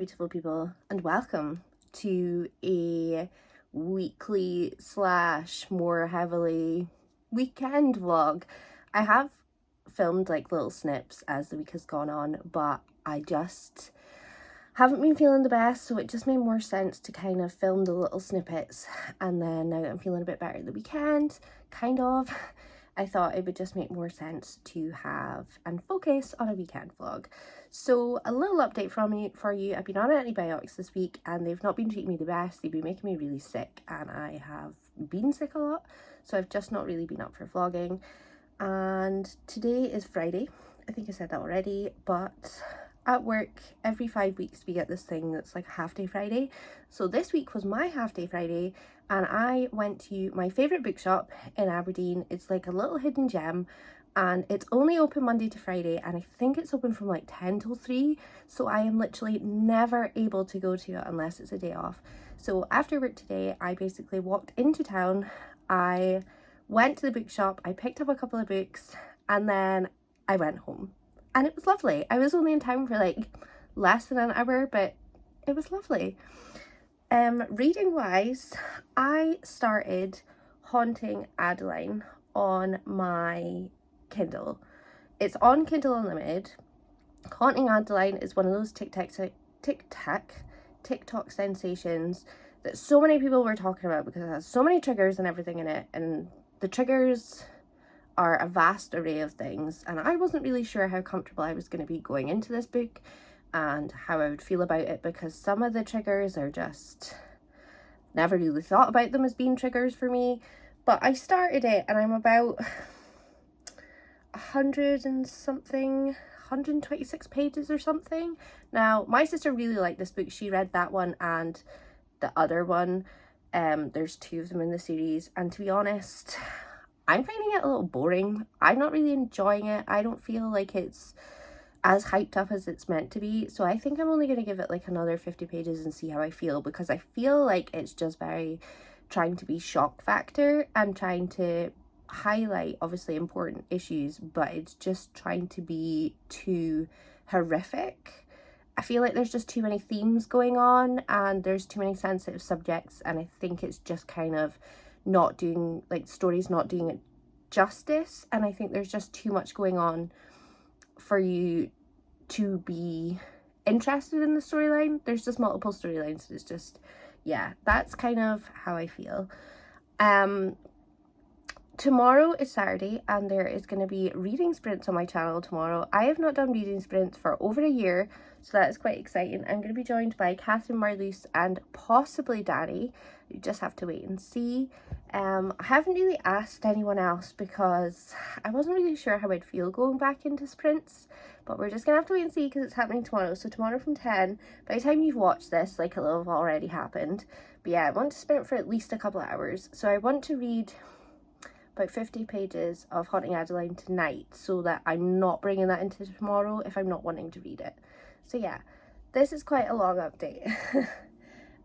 beautiful people, and welcome to a weekly / more heavily weekend vlog. I have filmed like little snips as the week has gone on, but I just haven't been feeling the best, so it just made more sense to kind of film the little snippets. And then now that I'm feeling a bit better at the weekend, I thought it would just make more sense to have and focus on a weekend vlog. So a little update for you. I've been on antibiotics this week and they've not been treating me the best. They've been making me really sick, and I have been sick a lot, so I've just not really been up for vlogging. And today is Friday. I think I said that already, but at work every 5 weeks we get this thing that's like a half day Friday. So this week was my half day Friday, and I went to my favourite bookshop in Aberdeen. It's like a little hidden gem, and it's only open Monday to Friday, and I think it's open from like 10 till 3, so I am literally never able to go to it unless it's a day off. So after work today, I basically walked into town, I went to the bookshop, I picked up a couple of books, and then I went home. And it was lovely. I was only in town for like less than an hour, but it was lovely. Reading wise, I started Haunting Adeline on my Kindle. It's on Kindle Unlimited. Haunting Adeline is one of those TikTok sensations that so many people were talking about because it has so many triggers and everything in it, and the triggers are a vast array of things, and I wasn't really sure how comfortable I was going to be going into this book and how I would feel about it, because some of the triggers are just, never really thought about them as being triggers for me. But I started it and I'm about 126 pages or something. Now my sister really liked this book. She read that one and the other one. There's 2 of them in the series, and to be honest, I'm finding it a little boring. I'm not really enjoying it. I don't feel like it's as hyped up as it's meant to be. So I think I'm only going to give it like another 50 pages and see how I feel, because I feel like it's just very trying to be shock factor and trying to highlight obviously important issues, but it's just trying to be too horrific. I feel like there's just too many themes going on and there's too many sensitive subjects, and I think it's just kind of not doing, like, story's not doing it justice, and I think there's just too much going on for you to be interested in the storyline. There's just multiple storylines. It's just, yeah, that's kind of how I feel. Tomorrow is Saturday and there is going to be reading sprints on my channel tomorrow. I have not done reading sprints for over a year, so that is quite exciting. I'm going to be joined by Catherine Marloose and possibly Danny. You just have to wait and see. I haven't really asked anyone else because I wasn't really sure how I'd feel going back into sprints, but we're just going to have to wait and see because it's happening tomorrow. So tomorrow from 10, by the time you've watched this, like, it'll have already happened. But yeah, I want to sprint for at least a couple of hours. So I want to read about 50 pages of Haunting Adeline tonight, so that I'm not bringing that into tomorrow if I'm not wanting to read it. So yeah, this is quite a long update.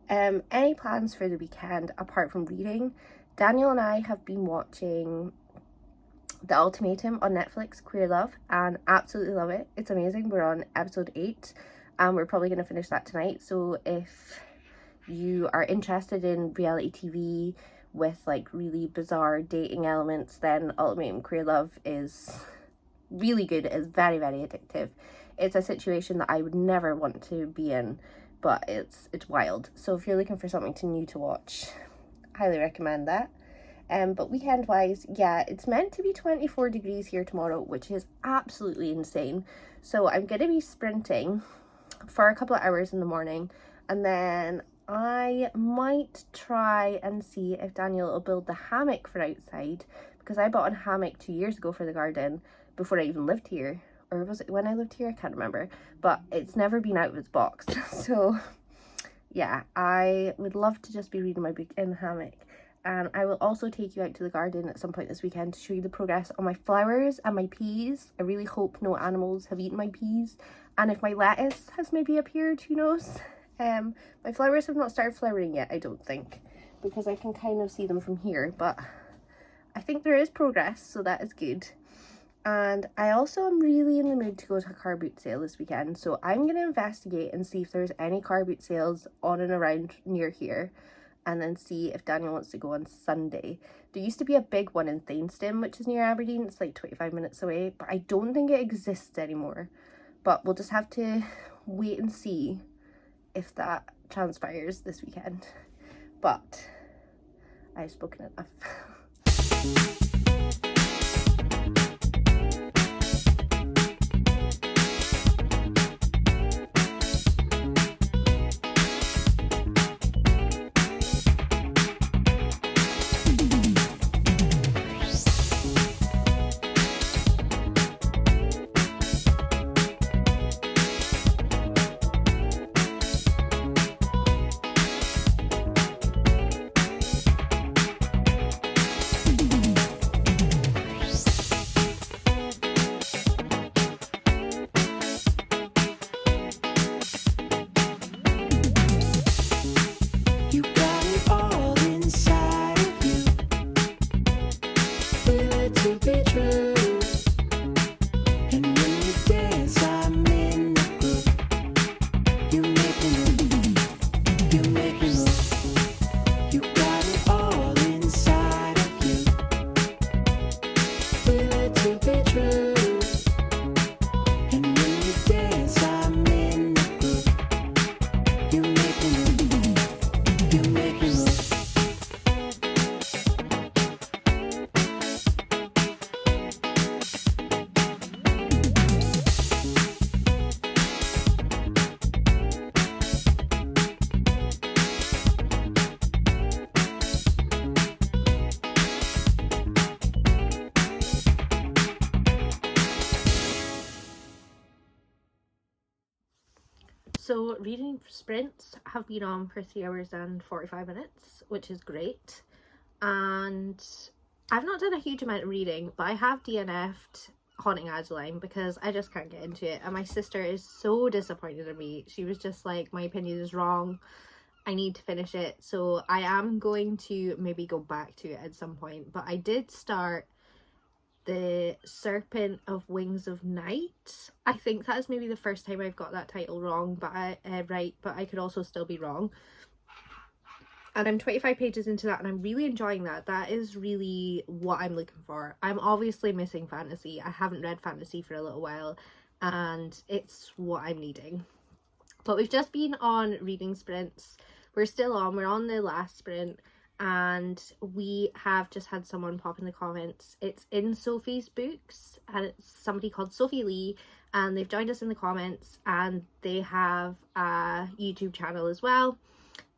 Any plans for the weekend apart from reading? Daniel and I have been watching The Ultimatum on Netflix, Queer Love, and absolutely love it. It's amazing. We're on episode 8 and we're probably going to finish that tonight. So if you are interested in reality TV with like really bizarre dating elements, then Ultimatum Queer Love is really good. It's very, very addictive. It's a situation that I would never want to be in, but it's wild. So if you're looking for something new to watch, highly recommend that. But weekend wise, yeah, it's meant to be 24 degrees here tomorrow, which is absolutely insane. So I'm going to be sprinting for a couple of hours in the morning, and then I might try and see if Daniel will build the hammock for outside, because I bought a hammock 2 years ago for the garden before I even lived here. Or was it when I lived here? I can't remember. But it's never been out of its box. So yeah, I would love to just be reading my book in the hammock. And I will also take you out to the garden at some point this weekend to show you the progress on my flowers and my peas. I really hope no animals have eaten my peas. And if my lettuce has maybe appeared, who knows? My flowers have not started flowering yet, I don't think, because I can kind of see them from here, but I think there is progress, so that is good. And I also am really in the mood to go to a car boot sale this weekend, so I'm going to investigate and see if there's any car boot sales on and around near here, and then see if Daniel wants to go on Sunday. There used to be a big one in Thainston, which is near Aberdeen. It's like 25 minutes away, but I don't think it exists anymore. But we'll just have to wait and see if that transpires this weekend. But I've spoken enough. So reading sprints have been on for 3 hours and 45 minutes, which is great. And I've not done a huge amount of reading, but I have DNF'd Haunting Adeline because I just can't get into it. And my sister is so disappointed in me. She was just like, my opinion is wrong. I need to finish it. So I am going to maybe go back to it at some point. But I did start The Serpent of Wings of Night. I think that is maybe the first time I've got that title wrong, but right, but I could also still be wrong. And I'm 25 pages into that and I'm really enjoying that. That is really what I'm looking for. I'm obviously missing fantasy. I haven't read fantasy for a little while and it's what I'm needing. But we've just been on reading sprints. We're still on. We're on the last sprint. And we have just had someone pop in the comments. It's in Sophie's books and it's somebody called Sophie Lee, and they've joined us in the comments, and they have a YouTube channel as well.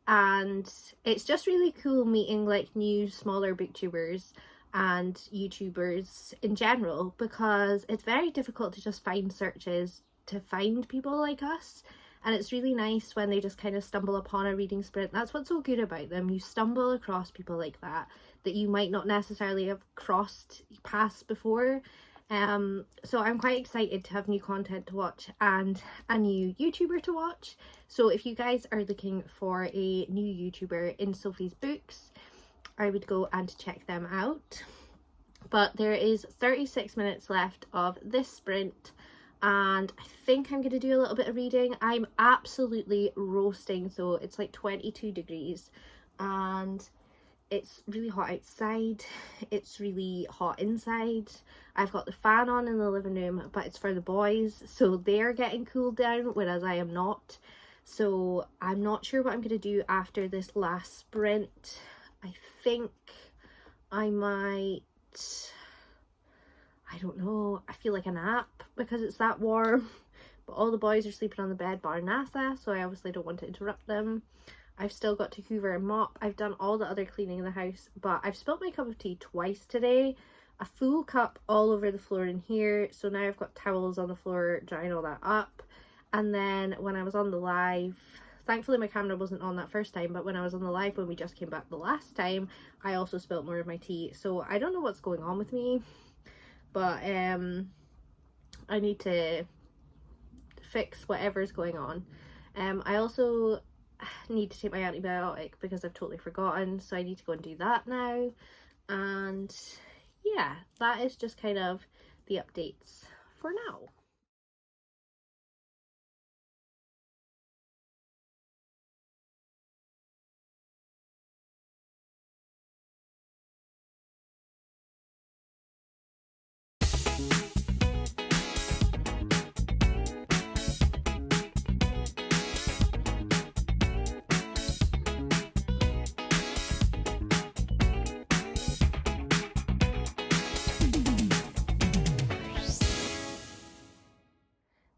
And it's just really cool meeting like new smaller booktubers and YouTubers in general, because it's very difficult to just find searches to find people like us. And it's really nice when they just kind of stumble upon a reading sprint. That's what's so good about them. You stumble across people like that you might not necessarily have crossed paths before. So I'm quite excited to have new content to watch and a new YouTuber to watch. So if you guys are looking for a new YouTuber in Sophie's books, I would go and check them out. But there is 36 minutes left of this sprint. And I think I'm going to do a little bit of reading. I'm absolutely roasting, so it's like 22 degrees and it's really hot outside. It's really hot inside. I've got the fan on in the living room, but it's for the boys, so they're getting cooled down, whereas I am not. So I'm not sure what I'm going to do after this last sprint. I think I might... I don't know, I feel like a nap because it's that warm, but all the boys are sleeping on the bed bar Nasa, so I obviously don't want to interrupt them. I've still got to hoover and mop. I've done all the other cleaning in the house, but I've spilt my cup of tea twice today. A full cup all over the floor in here, so now I've got towels on the floor drying all that up. And then when I was on the live, thankfully my camera wasn't on that first time, but when I was on the live when we just came back the last time, I also spilt more of my tea. So I don't know what's going on with me, but I need to fix whatever's going on. I also need to take my antibiotic because I've totally forgotten, so I need to go and do that now. And yeah, that is just kind of the updates for now.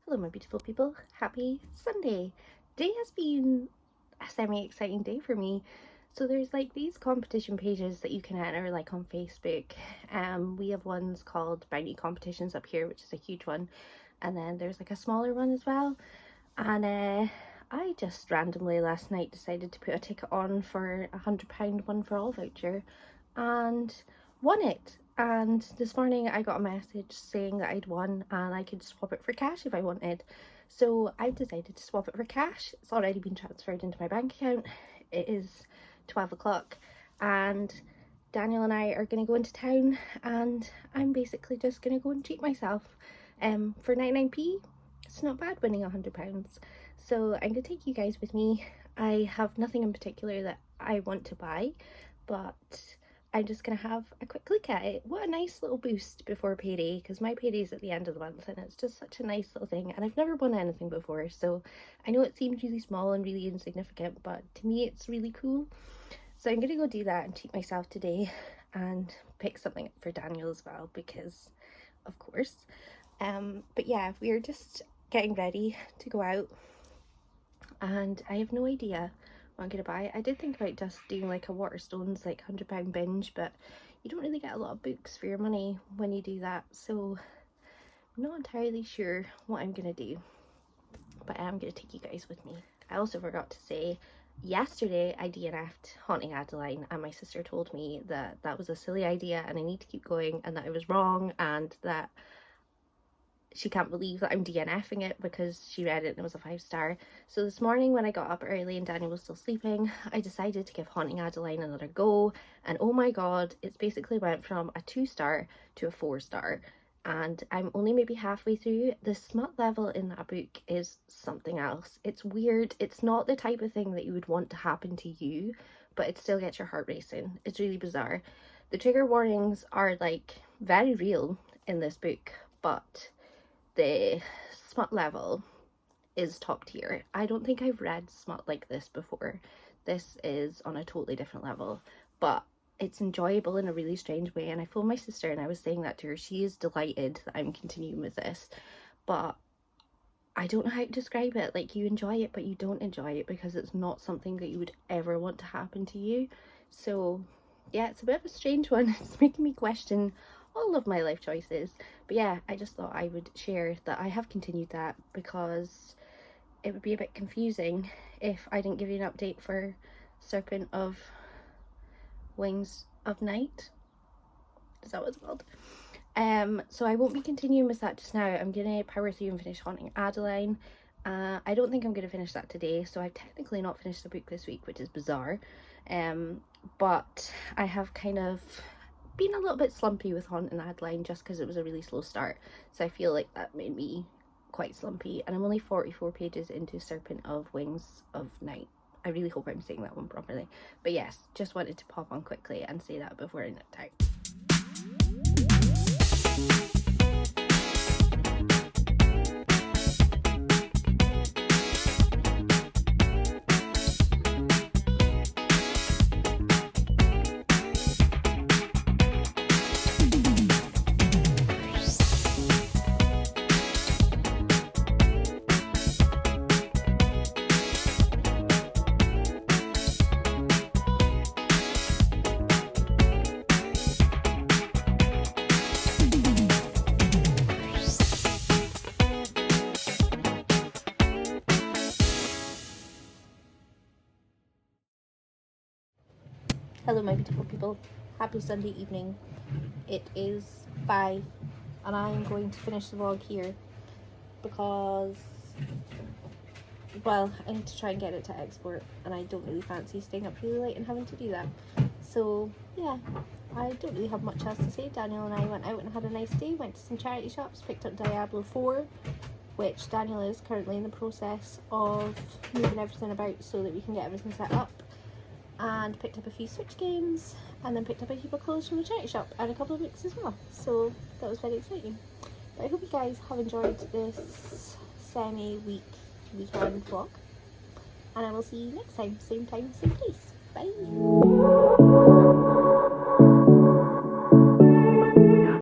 Hello my beautiful people, happy Sunday. Today has been a semi-exciting day for me. So there's like these competition pages that you can enter like on Facebook. We have ones called Bounty Competitions up here, which is a huge one, and then there's like a smaller one as well. And I just randomly last night decided to put a ticket on for £100 one for all voucher and won it. And this morning I got a message saying that I'd won and I could swap it for cash if I wanted. So I've decided to swap it for cash. It's already been transferred into my bank account. It is 12 o'clock and Daniel and I are going to go into town, and I'm basically just going to go and treat myself for 99p. It's not bad winning £100. So I'm going to take you guys with me. I have nothing in particular that I want to buy, but I'm just going to have a quick look at it. What a nice little boost before payday, because my payday is at the end of the month and it's just such a nice little thing, and I've never won anything before, so I know it seems really small and really insignificant, but to me it's really cool. So I'm going to go do that and treat myself today and pick something up for Daniel as well, because of course. But yeah, we're just getting ready to go out and I have no idea what I'm gonna buy. I did think about just doing like a Waterstones like £100 binge, but you don't really get a lot of books for your money when you do that, so I'm not entirely sure what I'm gonna do, but I am gonna take you guys with me. I also forgot to say, yesterday I DNF'd Haunting Adeline and my sister told me that that was a silly idea and I need to keep going and that I was wrong and that she can't believe that I'm DNFing it because she read it and it was a 5-star. So this morning when I got up early and Daniel was still sleeping, I decided to give Haunting Adeline another go, and oh my god, it's basically went from a 2-star to a 4-star, and I'm only maybe halfway through. The smut level in that book is something else. It's weird. It's not the type of thing that you would want to happen to you, but it still gets your heart racing. It's really bizarre. The trigger warnings are like very real in this book, but the smut level is top tier. I don't think I've read smut like this before. This is on a totally different level, but it's enjoyable in a really strange way, and I phoned my sister and I was saying that to her. She is delighted that I'm continuing with this, but I don't know how to describe it. Like, you enjoy it but you don't enjoy it because it's not something that you would ever want to happen to you. So yeah, it's a bit of a strange one. It's making me question all of my life choices. But yeah, I just thought I would share that I have continued that because it would be a bit confusing if I didn't give you an update for Serpent of Wings of Night. Is that what it's called? So I won't be continuing with that just now. I'm gonna power through and finish Haunting Adeline. I don't think I'm gonna finish that today, so I've technically not finished the book this week, which is bizarre. But I have kind of been a little bit slumpy with Haunting Adeline just because it was a really slow start, so I feel like that made me quite slumpy, and I'm only 44 pages into Serpent of Wings of Night. I really hope I'm saying that one properly, but yes, just wanted to pop on quickly and say that before I nipped out. Hello my beautiful people, happy Sunday evening. It is 5 and I'm going to finish the vlog here because well, I need to try and get it to export, and I don't really fancy staying up really late and having to do that. So yeah, I don't really have much else to say. Daniel and I went out and had a nice day, went to some charity shops, picked up Diablo 4, which Daniel is currently in the process of moving everything about so that we can get everything set up, and picked up a few Switch games, and then picked up a heap of clothes from the charity shop and a couple of books as well. So that was very exciting. But I hope you guys have enjoyed this weekend vlog, and I will see you next time, same place. Bye!